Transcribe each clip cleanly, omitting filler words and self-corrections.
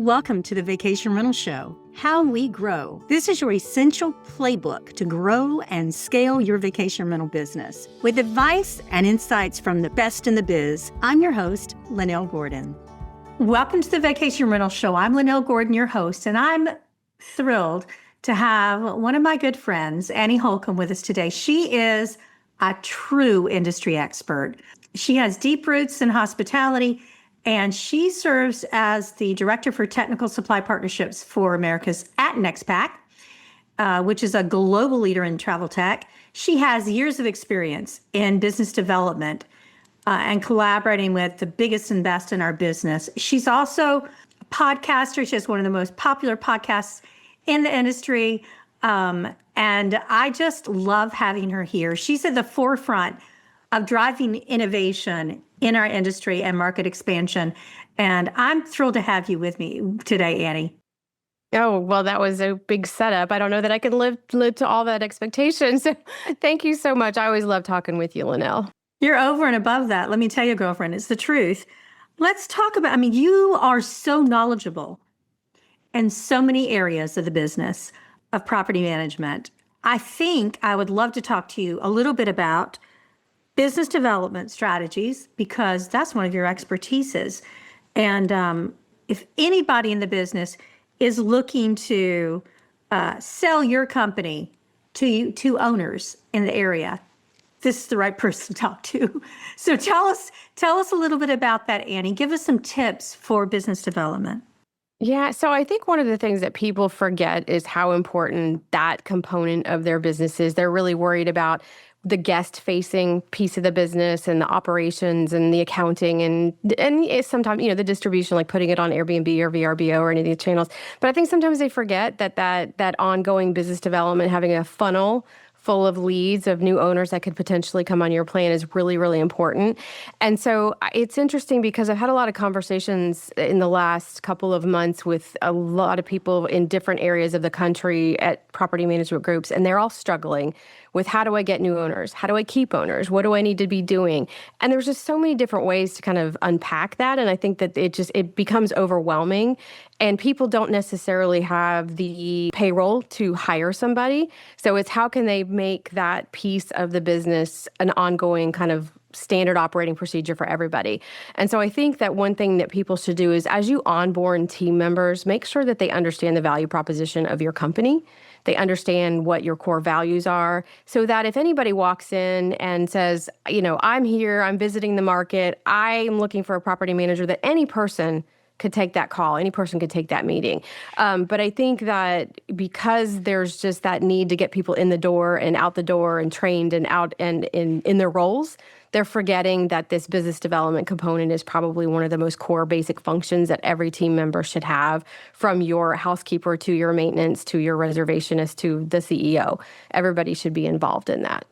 Welcome to the Vacation Rental Show, How We Grow. This is your essential playbook to grow and scale your vacation rental business. With advice and insights from the best in the biz, I'm your host, Lynell Gordon. Welcome to the Vacation Rental Show. I'm Lynell Gordon, your host, and I'm thrilled to have one of my good friends, Annie Holcombe, with us today. She is a true industry expert. She has deep roots in hospitality, and she serves as the Director for Technical Supply Partnerships for Americas at NextPax, which is a global leader in travel tech. She has years of experience in business development and collaborating with the biggest and best in our business. She's also a podcaster. She has one of the most popular podcasts in the industry, and I just love having her here. She's at the forefront of driving innovation in our industry and market expansion. And I'm thrilled to have you with me today, Annie. Oh, well, that was a big setup. I don't know that I can live to all that expectation. So thank you so much. I always love talking with you, Lynell. You're over and above that. Let me tell you, girlfriend, it's the truth. Let's talk about, you are so knowledgeable in so many areas of the business of property management. I think I would love to talk to you a little bit about business development strategies, because that's one of your expertises. And if anybody in the business is looking to sell your company to owners in the area, this is the right person to talk to. So tell us a little bit about that, Annie. Give us some tips for business development. Yeah, so I think one of the things that people forget is how important that component of their business is. They're really worried about the guest-facing piece of the business and the operations and the accounting and sometimes, the distribution, like putting it on Airbnb or VRBO or any of these channels. But I think sometimes they forget that ongoing business development, having a funnel full of leads of new owners that could potentially come on your plan is really, really important. And so it's interesting because I've had a lot of conversations in the last couple of months with a lot of people in different areas of the country at property management groups, and they're all struggling with how do I get new owners? How do I keep owners? What do I need to be doing? And there's just so many different ways to kind of unpack that. And I think that it becomes overwhelming, and people don't necessarily have the payroll to hire somebody. So it's how can they make that piece of the business an ongoing kind of standard operating procedure for everybody. And so I think that one thing that people should do is, as you onboard team members, make sure that they understand the value proposition of your company. They understand what your core values are, so that if anybody walks in and says, I'm here, I'm visiting the market, I'm looking for a property manager, that any person could take that call. Any person could take that meeting. But I think that because there's just that need to get people in the door and out the door and trained and out and in their roles, they're forgetting that this business development component is probably one of the most core basic functions that every team member should have, from your housekeeper to your maintenance to your reservationist to the CEO. Everybody should be involved in that.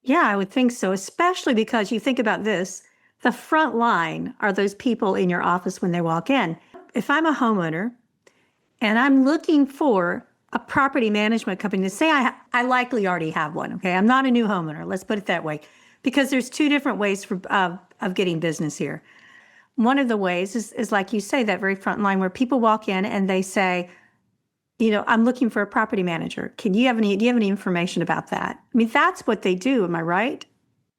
Yeah, I would think so, especially because you think about this. The front line are those people in your office when they walk in. If I'm a homeowner and I'm looking for a property management company, to say I likely already have one, okay? I'm not a new homeowner, let's put it that way, because there's two different ways of getting business here. One of the ways is like you say, that very front line where people walk in and they say, I'm looking for a property manager. Do you have any information about that? That's what they do. Am I right?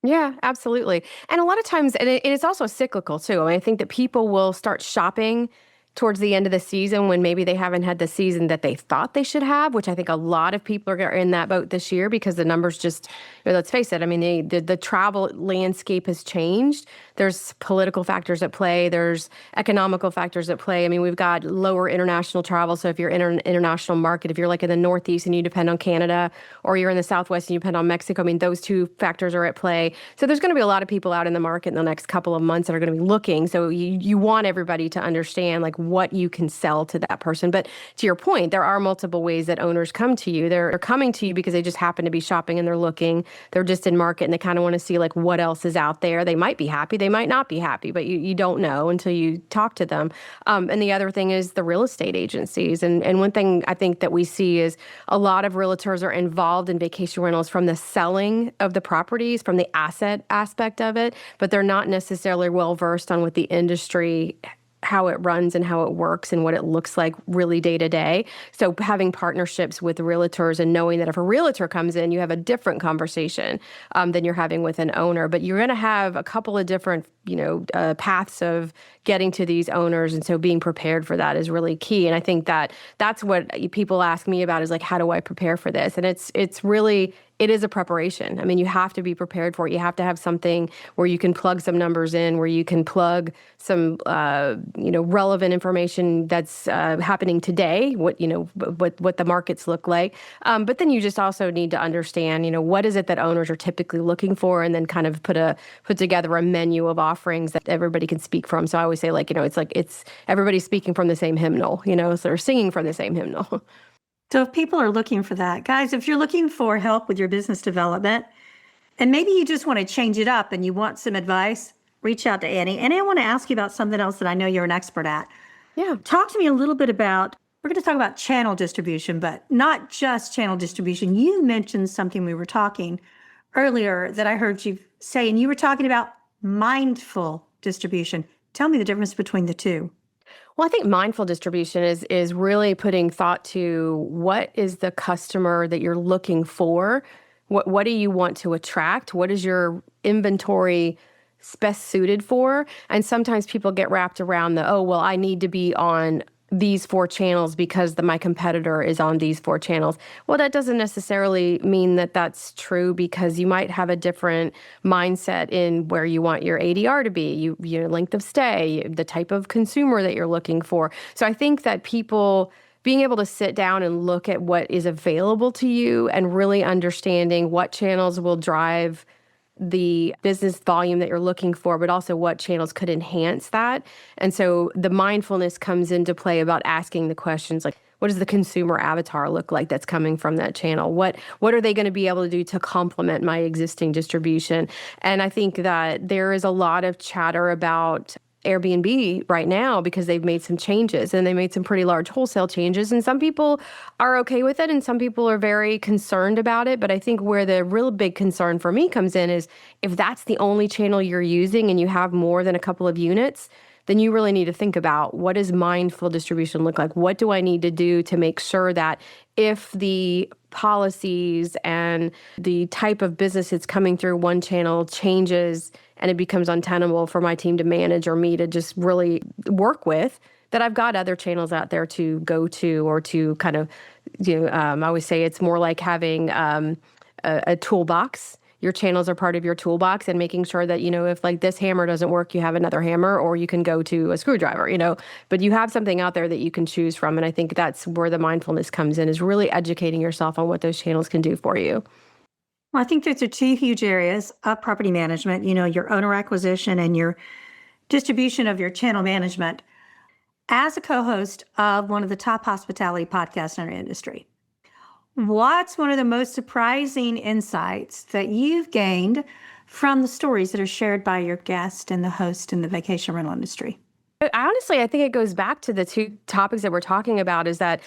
Yeah, absolutely. And a lot of times, and it's also cyclical too. I think that people will start shopping towards the end of the season when maybe they haven't had the season that they thought they should have, which I think a lot of people are in that boat this year because the numbers just, let's face it, the travel landscape has changed. There's political factors at play. There's economical factors at play. We've got lower international travel. So if you're in an international market, if you're like in the Northeast and you depend on Canada, or you're in the Southwest and you depend on Mexico, those two factors are at play. So there's going to be a lot of people out in the market in the next couple of months that are going to be looking. So you want everybody to understand what you can sell to that person. But to your point, there are multiple ways that owners come to you. They're coming to you because they just happen to be shopping and they're looking. They're just in market and they kind of want to see what else is out there. They might be happy. They might not be happy, but you don't know until you talk to them. And the other thing is the real estate agencies. And one thing I think that we see is a lot of realtors are involved in vacation rentals from the selling of the properties, from the asset aspect of it, but they're not necessarily well versed on what the industry how it runs and how it works and what it looks like really day to day. So having partnerships with realtors and knowing that if a realtor comes in, you have a different conversation than you're having with an owner. But you're going to have a couple of different, paths of getting to these owners. And so being prepared for that is really key. And I think that that's what people ask me about is like, how do I prepare for this? And it's really, it is a preparation. I mean, you have to be prepared for it. You have to have something where you can plug some numbers in, where you can plug some, relevant information that's happening today, what the markets look like. But then you just also need to understand, what is it that owners are typically looking for, and then kind of put together a menu of offerings that everybody can speak from. So I always say, it's everybody speaking from the same hymnal, so they're singing from the same hymnal. So if people are looking for that, guys, if you're looking for help with your business development, and maybe you just want to change it up and you want some advice, reach out to Annie. And I want to ask you about something else that I know you're an expert at. Yeah. Talk to me a little bit about, we're going to talk about channel distribution, but not just channel distribution. You mentioned something we were talking earlier that I heard you say, and you were talking about mindful distribution. Tell me the difference between the two. Well, I think mindful distribution is really putting thought to what is the customer that you're looking for? What do you want to attract? What is your inventory best suited for? And sometimes people get wrapped around I need to be on these 4 channels because my competitor is on these 4 channels. Well, that doesn't necessarily mean that that's true, because you might have a different mindset in where you want your ADR to be, your length of stay, the type of consumer that you're looking for. So I think that people being able to sit down and look at what is available to you and really understanding what channels will drive the business volume that you're looking for, but also what channels could enhance that. And so the mindfulness comes into play about asking the questions like, what does the consumer avatar look like that's coming from that channel? What are they going to be able to do to complement my existing distribution? And I think that there is a lot of chatter about Airbnb right now because they've made some changes, and they made some pretty large wholesale changes, and some people are okay with it and some people are very concerned about it. But I think where the real big concern for me comes in is if that's the only channel you're using and you have more than a couple of units, then you really need to think about, what does mindful distribution look like? What do I need to do to make sure that if the policies and the type of business that's coming through one channel changes and it becomes untenable for my team to manage or me to just really work with, that I've got other channels out there to go to, or to kind of, I always say it's more like having a toolbox. Your channels are part of your toolbox, and making sure that, if like this hammer doesn't work, you have another hammer, or you can go to a screwdriver, but you have something out there that you can choose from. And I think that's where the mindfulness comes in, is really educating yourself on what those channels can do for you. Well, I think those are 2 huge areas of property management, your owner acquisition and your distribution of your channel management. As a co-host of one of the top hospitality podcasts in our industry, what's one of the most surprising insights that you've gained from the stories that are shared by your guest and the host in the vacation rental industry? Honestly, I think it goes back to the 2 topics that we're talking about, is that,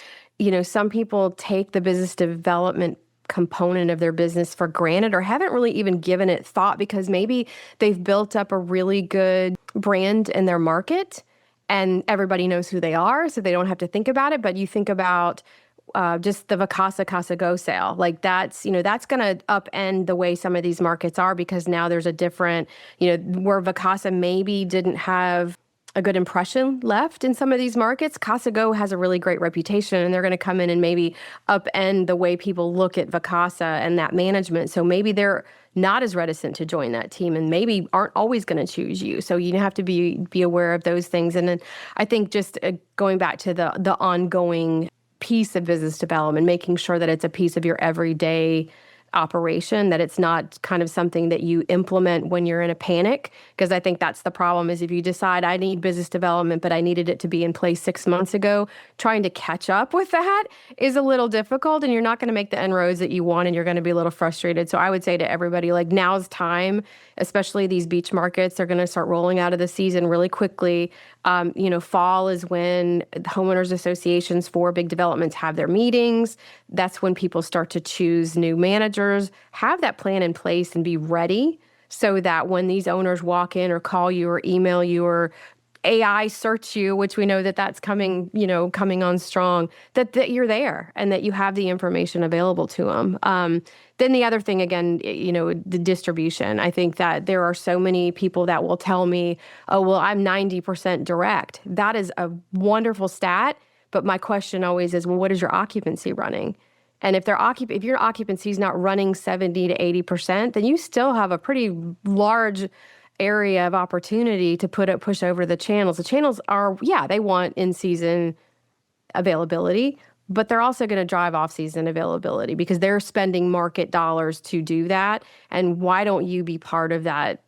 some people take the business development component of their business for granted, or haven't really even given it thought, because maybe they've built up a really good brand in their market and everybody knows who they are, so they don't have to think about it. But you think about just the Vacasa Casa Go sale, like that's going to upend the way some of these markets are, because now there's a different, where Vacasa maybe didn't have a good impression left in some of these markets, Casa Go has a really great reputation, and they're going to come in and maybe upend the way people look at Vacasa and that management. So maybe they're not as reticent to join that team, and maybe aren't always going to choose you. So you have to be aware of those things. And then I think just going back to the ongoing piece of business development, making sure that it's a piece of your everyday operation, that it's not kind of something that you implement when you're in a panic. Because I think that's the problem, is if you decide I need business development, but I needed it to be in place 6 months ago, trying to catch up with that is a little difficult, and you're not going to make the inroads that you want, and you're going to be a little frustrated. So I would say to everybody, like, now's time, especially these beach markets, they're going to start rolling out of the season really quickly. Fall is when homeowners associations for big developments have their meetings. That's when people start to choose new managers. Have that plan in place and be ready, so that when these owners walk in or call you or email you or AI search you, which we know that that's coming, coming on strong, that you're there and that you have the information available to them. Then the other thing, again, the distribution. I think that there are so many people that will tell me, oh, well, I'm 90% direct. That is a wonderful stat. But my question always is, well, what is your occupancy running? And if your occupancy is not running 70 to 80%, then you still have a pretty large area of opportunity to push over the channels. The channels are, they want in-season availability, but they're also going to drive off-season availability because they're spending market dollars to do that. And why don't you be part of that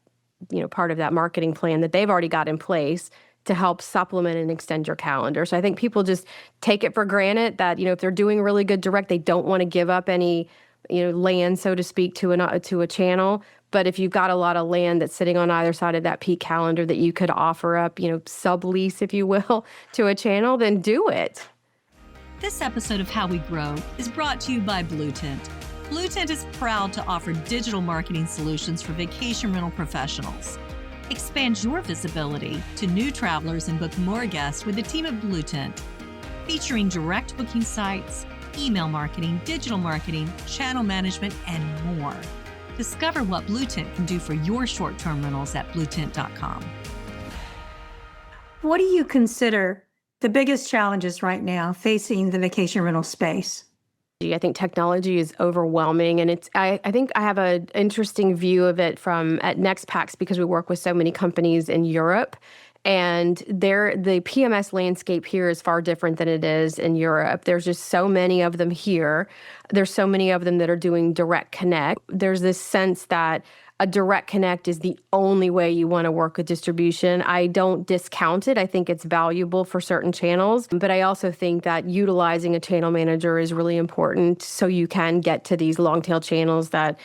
marketing plan that they've already got in place to help supplement and extend your calendar? So I think people just take it for granted that, if they're doing really good direct, they don't want to give up any, land, so to speak, to a channel. But if you've got a lot of land that's sitting on either side of that peak calendar that you could offer up, sublease, if you will, to a channel, then do it. This episode of How We Grow is brought to you by Blue Tent. Blue Tent is proud to offer digital marketing solutions for vacation rental professionals. Expand your visibility to new travelers and book more guests with the team at Blue Tent, featuring direct booking sites, email marketing, digital marketing, channel management, and more. Discover what Blue Tent can do for your short-term rentals at bluetent.com. What do you consider the biggest challenges right now facing the vacation rental space? I think technology is overwhelming, and I think I have an interesting view of it at NextPax because we work with so many companies in Europe. And the PMS landscape here is far different than it is in Europe. There's just so many of them here. There's so many of them that are doing direct connect. There's this sense that a direct connect is the only way you want to work with distribution. I don't discount it. I think it's valuable for certain channels, but I also think that utilizing a channel manager is really important so you can get to these long tail channels that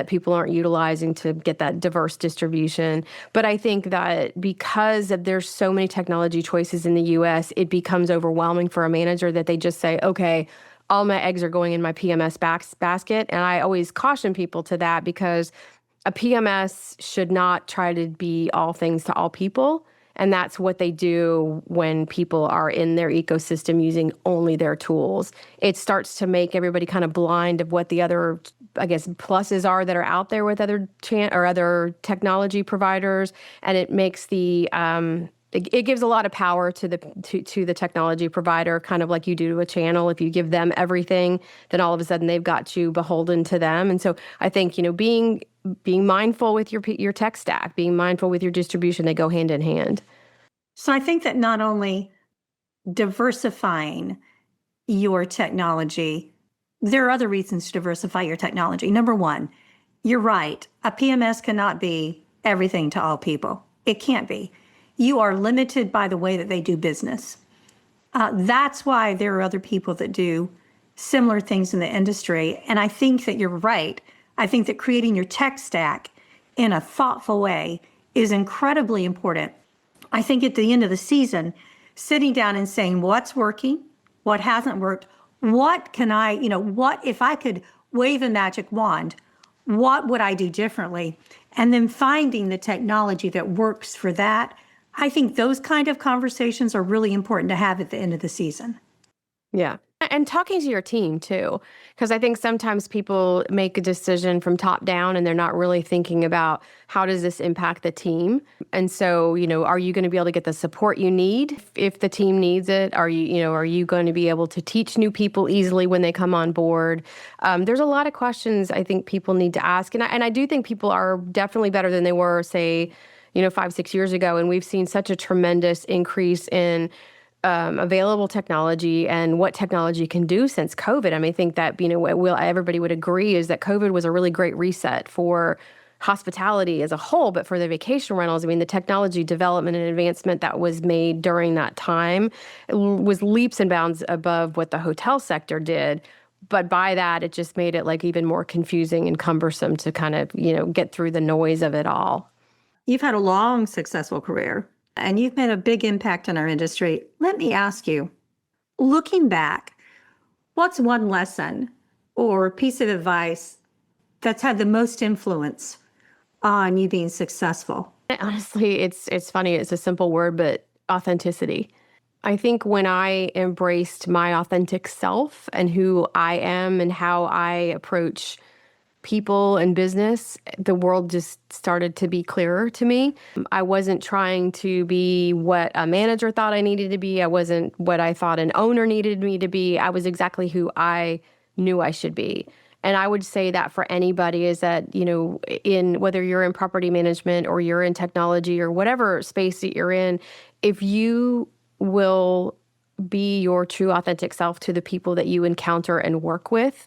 people aren't utilizing to get that diverse distribution. But I think that because there's so many technology choices in the US, it becomes overwhelming for a manager that they just say, okay, all my eggs are going in my PMS basket. And I always caution people to that because a PMS should not try to be all things to all people. And that's what they do when people are in their ecosystem using only their tools. It starts to make everybody kind of blind of what the other, pluses are that are out there with other technology providers. And it makes it gives a lot of power to the technology provider, kind of like you do to a channel. If you give them everything, then all of a sudden they've got you beholden to them. And so I think, being mindful with your tech stack, being mindful with your distribution, they go hand in hand. So I think that not only diversifying your technology, there are other reasons to diversify your technology. Number one, you're right. A PMS cannot be everything to all people. It can't be. You are limited by the way that they do business. That's why there are other people that do similar things in the industry. And I think that you're right. I think that creating your tech stack in a thoughtful way is incredibly important. I think at the end of the season, sitting down and saying what's working, what hasn't worked, what if I could wave a magic wand, what would I do differently? And then finding the technology that works for that. I think those kind of conversations are really important to have at the end of the season. Yeah. And talking to your team too, because I think sometimes people make a decision from top down and they're not really thinking about how does this impact the team. And so, are you going to be able to get the support you need if the team needs it? Are you going to be able to teach new people easily when they come on board? There's a lot of questions I think people need to ask. And I do think people are definitely better than they were, say, 5-6 years ago. And we've seen such a tremendous increase in available technology and what technology can do since COVID. I think that, everybody would agree is that COVID was a really great reset for hospitality as a whole, but for the vacation rentals, the technology development and advancement that was made during that time was leaps and bounds above what the hotel sector did. But by that, it just made it even more confusing and cumbersome to kind of, get through the noise of it all. You've had a long, successful career, and you've made a big impact on our industry. Let me ask you, looking back, what's one lesson or piece of advice that's had the most influence on you being successful? Honestly, it's funny. It's a simple word, but authenticity. I think when I embraced my authentic self and who I am and how I approach people and business, the world just started to be clearer to me. I wasn't trying to be what a manager thought I needed to be. I wasn't what I thought an owner needed me to be. I was exactly who I knew I should be. And I would say that for anybody is that, in whether you're in property management or you're in technology or whatever space that you're in, if you will be your true authentic self to the people that you encounter and work with,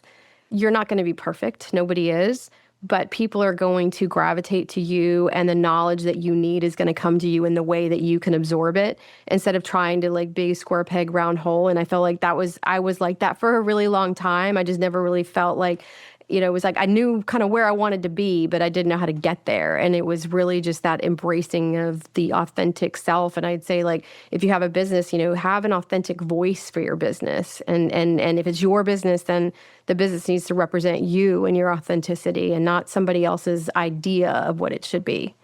you're not going to be perfect. Nobody is. But people are going to gravitate to you, and the knowledge that you need is going to come to you in the way that you can absorb it instead of trying to be square peg, round hole. And I felt like I was like that for a really long time. I just never really felt like, it was like I knew kind of where I wanted to be, but I didn't know how to get there. And it was really just that embracing of the authentic self. And I'd say if you have a business, have an authentic voice for your business. And if it's your business, then the business needs to represent you and your authenticity and not somebody else's idea of what it should be.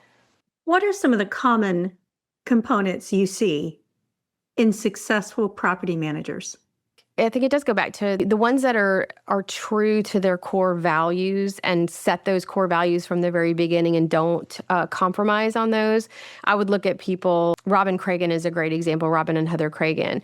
What are some of the common components you see in successful property managers? I think it does go back to the ones that are true to their core values and set those core values from the very beginning and don't compromise on those. I would look at people. Robin Cragen is a great example. Robin and Heather Cragen.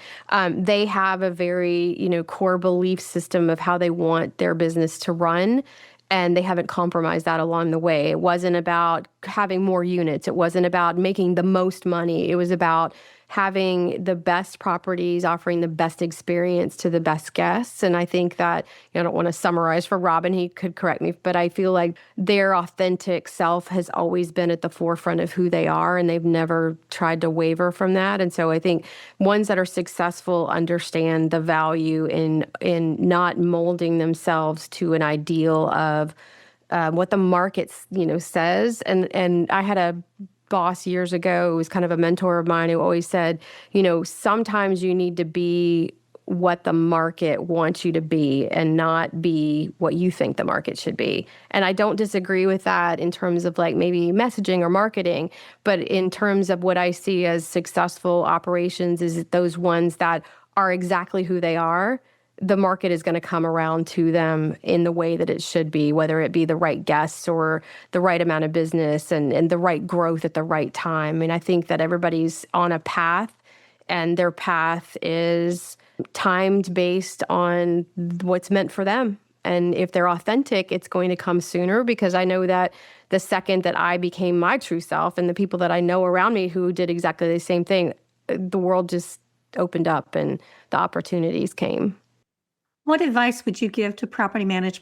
They have a very core belief system of how they want their business to run. And they haven't compromised that along the way. It wasn't about having more units. It wasn't about making the most money. It was about having the best properties, offering the best experience to the best guests. And I think that, I don't want to summarize for Robin, he could correct me, but I feel like their authentic self has always been at the forefront of who they are, and they've never tried to waver from that. And so I think ones that are successful understand the value in not molding themselves to an ideal of what the market, says. And I had a boss years ago who was kind of a mentor of mine who always said, sometimes you need to be what the market wants you to be and not be what you think the market should be. And I don't disagree with that in terms of maybe messaging or marketing, but in terms of what I see as successful operations is those ones that are exactly who they are. The market is going to come around to them in the way that it should be, whether it be the right guests or the right amount of business and the right growth at the right time. And I think that everybody's on a path, and their path is timed based on what's meant for them. And if they're authentic, it's going to come sooner, because I know that the second that I became my true self and the people that I know around me who did exactly the same thing, the world just opened up and the opportunities came. What advice would you give to property managers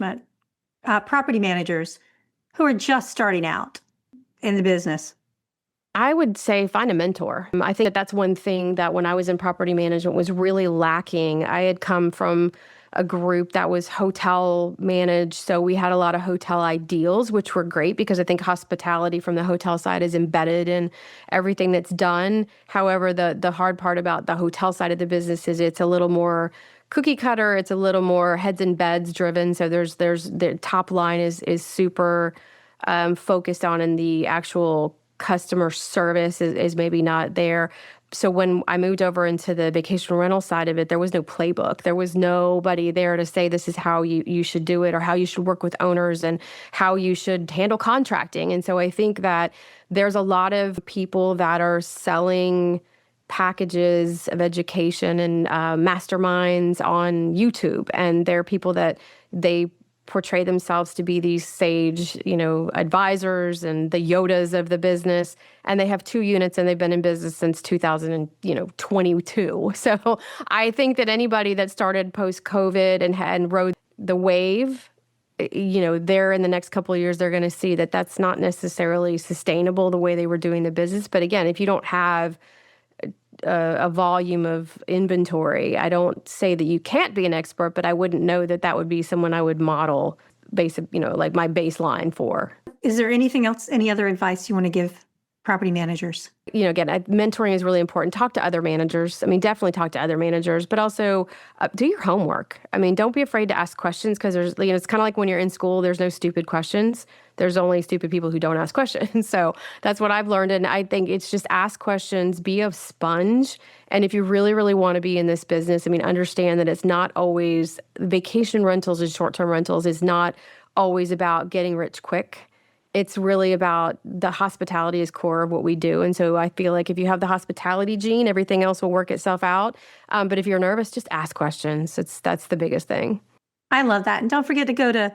who are just starting out in the business? I would say find a mentor. I think that that's one thing that when I was in property management was really lacking. I had come from a group that was hotel managed, so we had a lot of hotel ideals, which were great because I think hospitality from the hotel side is embedded in everything that's done. However, the hard part about the hotel side of the business is it's a little more cookie cutter. It's a little more heads and beds driven. So there's the top line is super focused on, and the actual customer service is maybe not there. So when I moved over into the vacation rental side of it, there was no playbook. There was nobody there to say this is how you should do it, or how you should work with owners, and how you should handle contracting. And so I think that there's a lot of people that are selling packages of education and masterminds on YouTube. And they're people that they portray themselves to be these sage, advisors and the Yodas of the business. And they have 2 units and they've been in business since 2022. So I think that anybody that started post-COVID and rode the wave, they're in the next couple of years, they're going to see that that's not necessarily sustainable the way they were doing the business. But again, if you don't have a volume of inventory, I don't say that you can't be an expert, but I wouldn't know that that would be someone I would model my baseline for. Is there anything else, any other advice you want to give property managers? Again, mentoring is really important. Talk to other managers. Definitely talk to other managers, but also do your homework. Don't be afraid to ask questions, because there's, it's kind of like when you're in school, there's no stupid questions. there's only stupid people who don't ask questions. So that's what I've learned. And I think it's just ask questions, be a sponge. And if you really, really want to be in this business, I mean, understand that it's not always vacation rentals and short-term rentals is not always about getting rich quick. It's really about the hospitality is core of what we do. And so I feel like if you have the hospitality gene, everything else will work itself out. But if you're nervous, just ask questions. That's the biggest thing. I love that. And don't forget to go to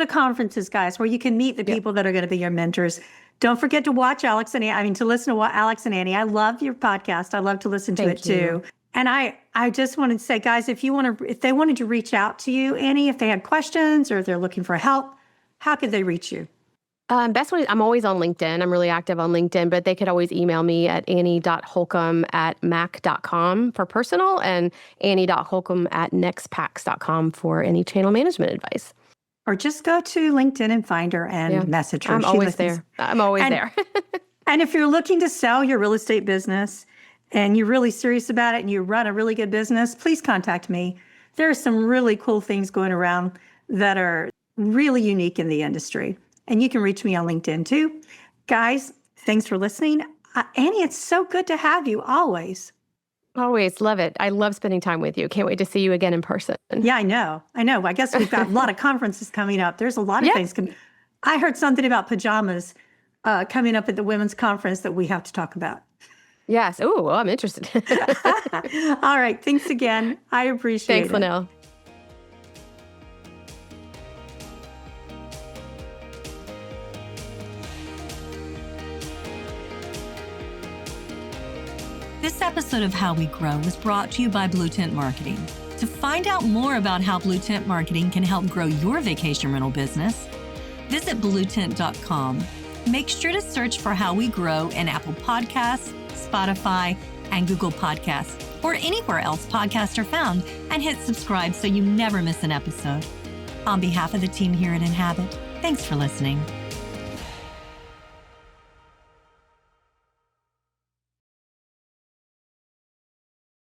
conferences, guys, where you can meet the people that are going to be your mentors. Don't forget to watch Alex and Annie. I mean, to listen to what Alex and Annie. I love your podcast. I love to listen to it too. And I just wanted to say, guys, if they wanted to reach out to you, Annie, if they had questions or if they're looking for help, how could they reach you? Best way, I'm always on LinkedIn. I'm really active on LinkedIn, but they could always email me at annie.holcombe@mac.com for personal and annie.holcombe@nextpax.com for any channel management advice. Or just go to LinkedIn and find her and message her. I'm always there. I'm always there. And if you're looking to sell your real estate business and you're really serious about it and you run a really good business, please contact me. There are some really cool things going around that are really unique in the industry. And you can reach me on LinkedIn too. Guys, thanks for listening. Annie, it's so good to have you always. Always love it. I love spending time with you. Can't wait to see you again in person. Yeah, I know. I guess we've got a lot of conferences coming up. There's a lot of things. I heard something about pajamas coming up at the women's conference that we have to talk about. Yes. Oh, I'm interested. All right. Thanks again. I appreciate it. Thanks, Lynell. This episode of How We Grow was brought to you by Blue Tent Marketing. To find out more about how Blue Tent Marketing can help grow your vacation rental business, visit bluetent.com. Make sure to search for How We Grow in Apple Podcasts, Spotify, and Google Podcasts, or anywhere else podcasts are found, and hit subscribe so you never miss an episode. On behalf of the team here at Inhabit, thanks for listening.